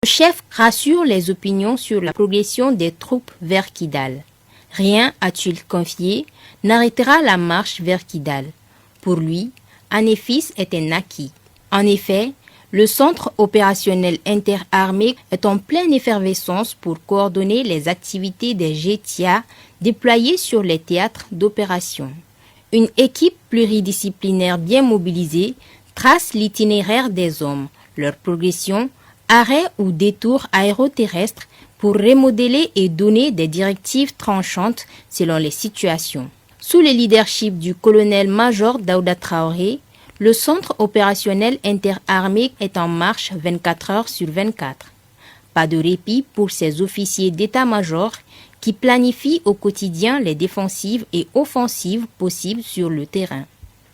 Le chef rassure les opinions sur la progression des troupes vers Kidal. Rien, a-t-il confié, n'arrêtera la marche vers Kidal. Pour lui, Anéfis est un acquis. En effet, le centre opérationnel interarmé est en pleine effervescence pour coordonner les activités des JETIA déployées sur les théâtres d'opération. Une équipe pluridisciplinaire bien mobilisée trace l'itinéraire des hommes, leur progression, arrêt ou détour aéroterrestre pour remodeler et donner des directives tranchantes selon les situations. Sous le leadership du colonel-major Daouda Traoré, le centre opérationnel interarmé est en marche 24 heures sur 24. Pas de répit pour ces officiers d'état-major qui planifient au quotidien les défensives et offensives possibles sur le terrain.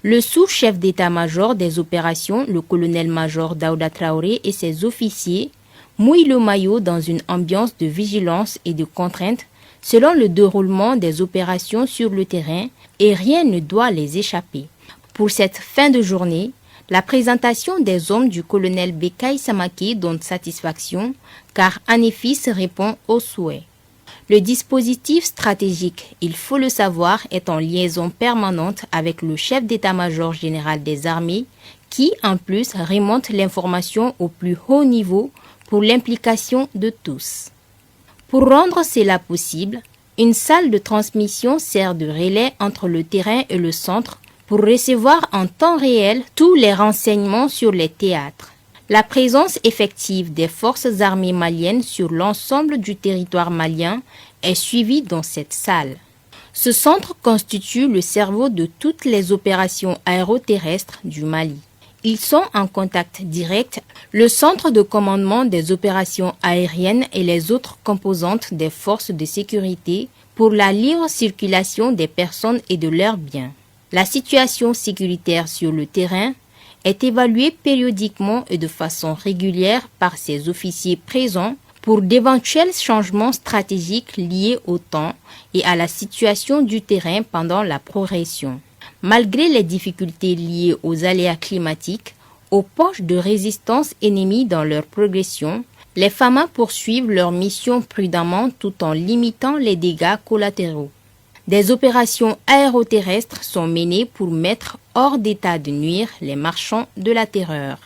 Le sous-chef d'état-major des opérations, le colonel-major Daouda Traoré et ses officiers mouillent le maillot dans une ambiance de vigilance et de contrainte selon le déroulement des opérations sur le terrain et rien ne doit les échapper. Pour cette fin de journée, la présentation des hommes du colonel Bekay Samake donne satisfaction car Anéfis répond aux souhaits. Le dispositif stratégique, il faut le savoir, est en liaison permanente avec le chef d'état-major général des armées qui, en plus, remonte l'information au plus haut niveau pour l'implication de tous. Pour rendre cela possible, une salle de transmission sert de relais entre le terrain et le centre pour recevoir en temps réel tous les renseignements sur les théâtres. La présence effective des forces armées maliennes sur l'ensemble du territoire malien est suivie dans cette salle. Ce centre constitue le cerveau de toutes les opérations aéroterrestres du Mali. Ils sont en contact direct le centre de commandement des opérations aériennes et les autres composantes des forces de sécurité pour la libre circulation des personnes et de leurs biens. La situation sécuritaire sur le terrain est évaluée périodiquement et de façon régulière par ces officiers présents pour d'éventuels changements stratégiques liés au temps et à la situation du terrain pendant la progression. Malgré les difficultés liées aux aléas climatiques, aux poches de résistance ennemies dans leur progression, les FAMA poursuivent leur mission prudemment tout en limitant les dégâts collatéraux. Des opérations aéroterrestres sont menées pour mettre hors d'état de nuire les marchands de la terreur.